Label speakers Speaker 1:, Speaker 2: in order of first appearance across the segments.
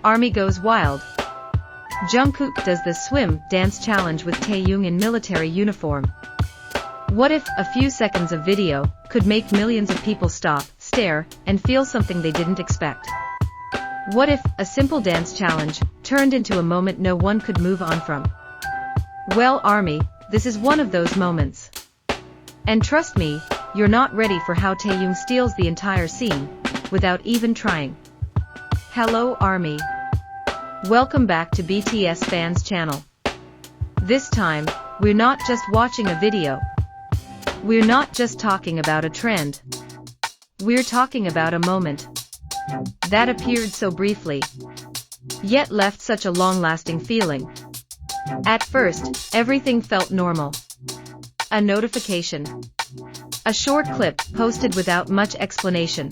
Speaker 1: Army goes wild. Jungkook does the swim dance challenge with Taehyung in military uniform. What if a few seconds of video could make millions of people stop, stare, and feel something they didn't expect? What if a simple dance challenge turned into a moment no one could move on from? Well, Army, this is one of those moments. And trust me, you're not ready for how Taehyung steals the entire scene without even trying. Hello, Army. Welcome back to BTS Fans channel. This time, we're not just watching a video. We're not just talking about a trend. We're talking about a moment that appeared so briefly, yet left such a long-lasting feeling. At first, everything felt normal. A notification. A short clip posted without much explanation.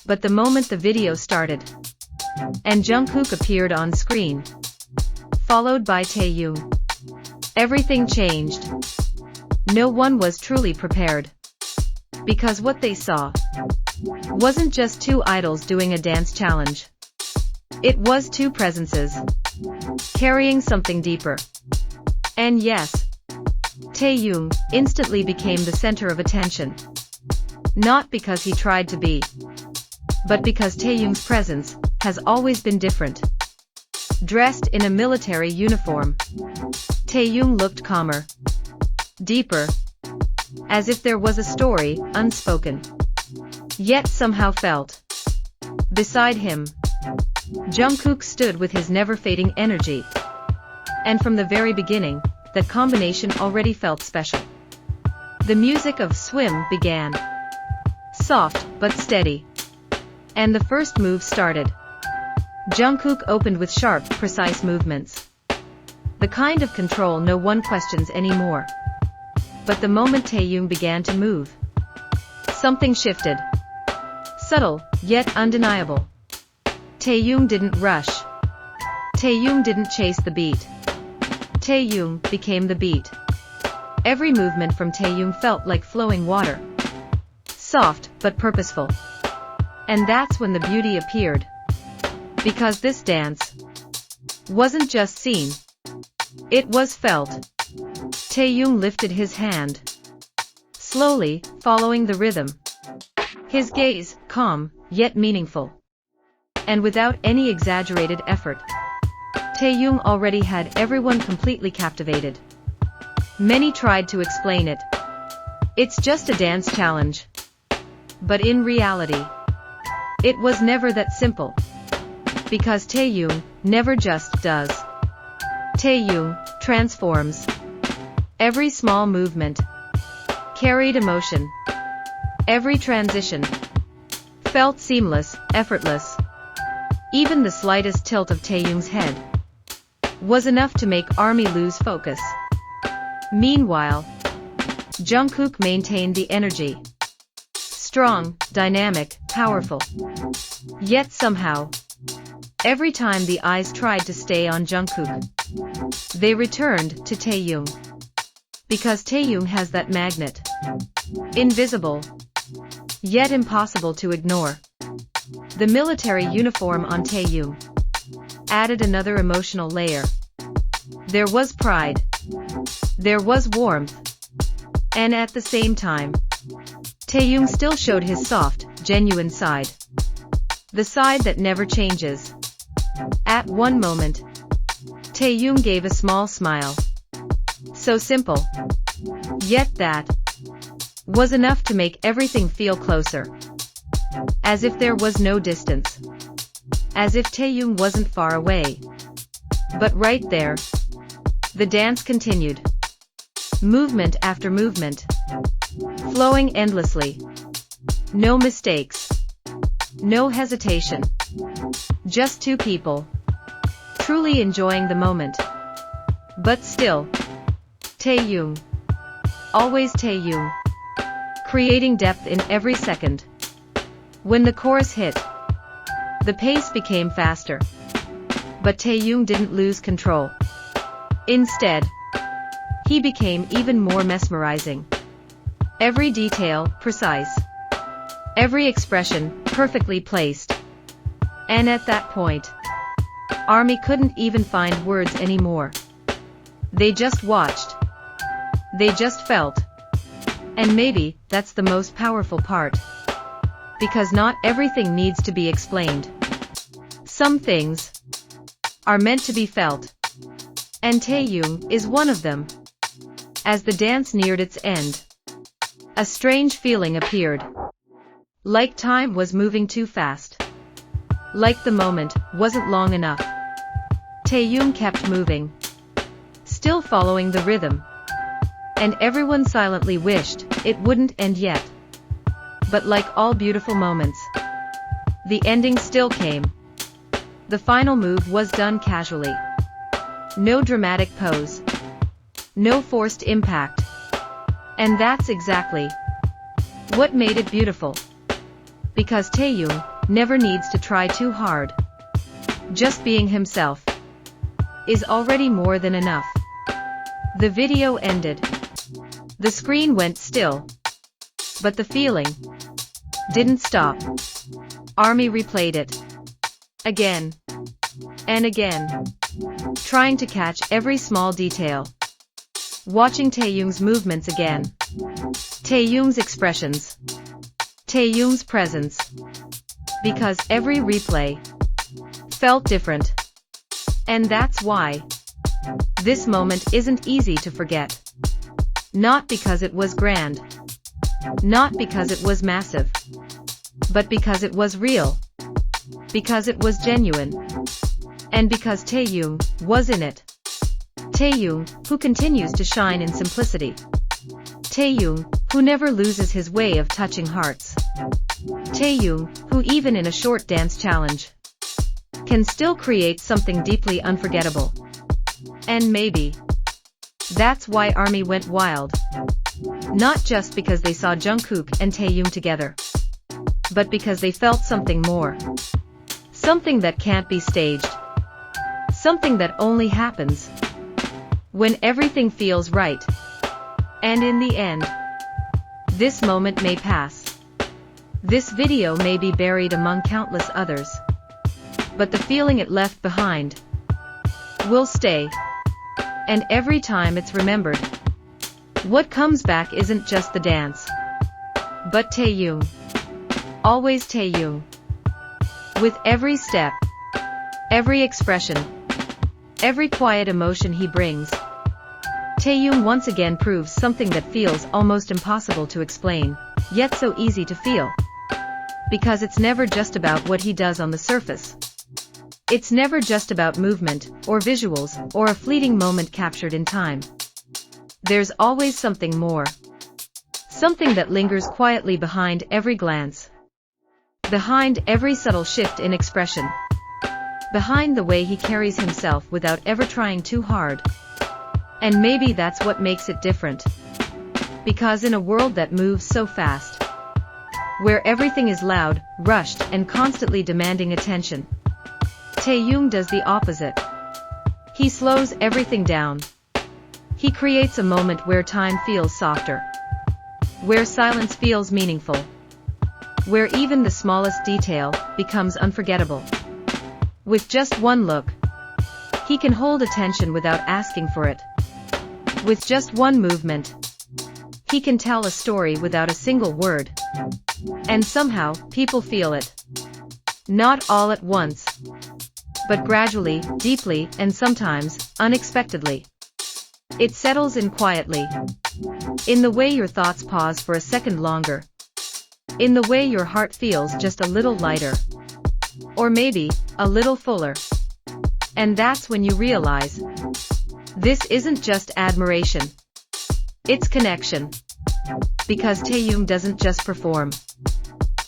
Speaker 1: But the moment the video started, and Jungkook appeared on screen, followed by Taehyung, everything changed. No one was truly prepared. Because what they saw wasn't just two idols doing a dance challenge. It was two presences, carrying something deeper. And yes, Taehyung instantly became the center of attention. Not because he tried to be, but because Taehyung's presence has always been different. Dressed in a military uniform, Taehyung looked calmer, deeper, as if there was a story unspoken, yet somehow felt. Beside him, Jungkook stood with his never-fading energy. And from the very beginning, that combination already felt special. The music of Swim began. Soft but steady. And the first move started. Jungkook opened with sharp, precise movements. The kind of control no one questions anymore. But the moment Taehyung began to move, something shifted. Subtle, yet undeniable. Taehyung didn't rush. Taehyung didn't chase the beat. Taehyung became the beat. Every movement from Taehyung felt like flowing water. Soft, but purposeful. And that's when the beauty appeared. Because this dance wasn't just seen. It was felt. Taehyung lifted his hand, slowly, following the rhythm. His gaze, calm, yet meaningful. And without any exaggerated effort, Taehyung already had everyone completely captivated. Many tried to explain it. It's just a dance challenge. But in reality, it was never that simple. Because Taehyung never just does. Taehyung transforms. Every small movement carried emotion. Every transition felt seamless, effortless. Even the slightest tilt of Taehyung's head was enough to make Army lose focus. Meanwhile, Jungkook maintained the energy. Strong, dynamic, powerful. Yet somehow, every time the eyes tried to stay on Jungkook, they returned to Taehyung. Because Taehyung has that magnet. Invisible, yet impossible to ignore. The military uniform on Taehyung added another emotional layer. There was pride. There was warmth. And at the same time, Taehyung still showed his soft, genuine side. The side that never changes. At one moment, Taehyung gave a small smile. So simple. Yet that was enough to make everything feel closer. As if there was no distance. As if Taehyung wasn't far away. But right there, the dance continued. Movement after movement. Flowing endlessly. No mistakes. No hesitation. Just two people. Truly enjoying the moment. But still, Taehyung. Always Taehyung. Creating depth in every second. When the chorus hit, the pace became faster. But Taehyung didn't lose control. Instead, he became even more mesmerizing. Every detail, precise. Every expression, perfectly placed. And at that point, ARMY couldn't even find words anymore. They just watched. They just felt. And maybe that's the most powerful part. Because not everything needs to be explained. Some things are meant to be felt. And Taehyung is one of them. As the dance neared its end, a strange feeling appeared. Like time was moving too fast. Like the moment wasn't long enough. Taehyung kept moving, still following the rhythm. And everyone silently wished it wouldn't end yet. But like all beautiful moments, the ending still came. The final move was done casually. No dramatic pose. No forced impact. And that's exactly what made it beautiful. Because Taehyung never needs to try too hard. Just being himself is already more than enough. The video ended. The screen went still. But the feeling didn't stop. ARMY replayed it. Again. And again. Trying to catch every small detail. Watching Taehyung's movements again. Taehyung's expressions. Taehyung's presence. Because every replay felt different. And that's why this moment isn't easy to forget. Not because it was grand. Not because it was massive. But because it was real. Because it was genuine. And because Taehyung was in it. Taehyung, who continues to shine in simplicity. Taehyung, who never loses his way of touching hearts. Taehyung, who even in a short dance challenge can still create something deeply unforgettable. And maybe that's why ARMY went wild. Not just because they saw Jungkook and Taehyung together, but because they felt something more. Something that can't be staged. Something that only happens when everything feels right. And in the end, this moment may pass. This video may be buried among countless others. But the feeling it left behind will stay. And every time it's remembered, what comes back isn't just the dance, but Taehyung. Always Taehyung. With every step, every expression, every quiet emotion he brings, Taehyung once again proves something that feels almost impossible to explain, yet so easy to feel. Because it's never just about what he does on the surface. It's never just about movement, or visuals, or a fleeting moment captured in time. There's always something more. Something that lingers quietly behind every glance. Behind every subtle shift in expression. Behind the way he carries himself without ever trying too hard. And maybe that's what makes it different. Because in a world that moves so fast, where everything is loud, rushed, and constantly demanding attention, Taehyung does the opposite. He slows everything down. He creates a moment where time feels softer. Where silence feels meaningful. Where even the smallest detail becomes unforgettable. With just one look, he can hold attention without asking for it. With just one movement, he can tell a story without a single word. And somehow, people feel it. Not all at once, but gradually, deeply, and sometimes, unexpectedly. It settles in quietly. In the way your thoughts pause for a second longer. In the way your heart feels just a little lighter. Or maybe, a little fuller. And that's when you realize, this isn't just admiration. It's connection. Because Taehyung doesn't just perform.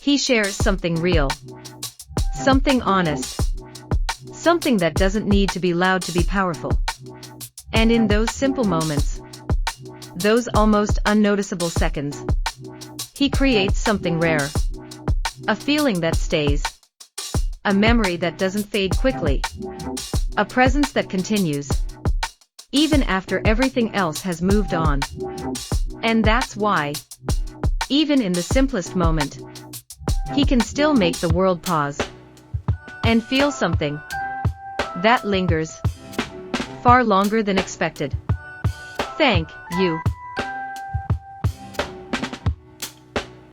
Speaker 1: He shares something real. Something honest. Something that doesn't need to be loud to be powerful. And in those simple moments, those almost unnoticeable seconds, he creates something rare. A feeling that stays. A memory that doesn't fade quickly. A presence that continues. Even after everything else has moved on. And that's why, even in the simplest moment, he can still make the world pause. And feel something. That lingers. Far longer than expected. Thank you.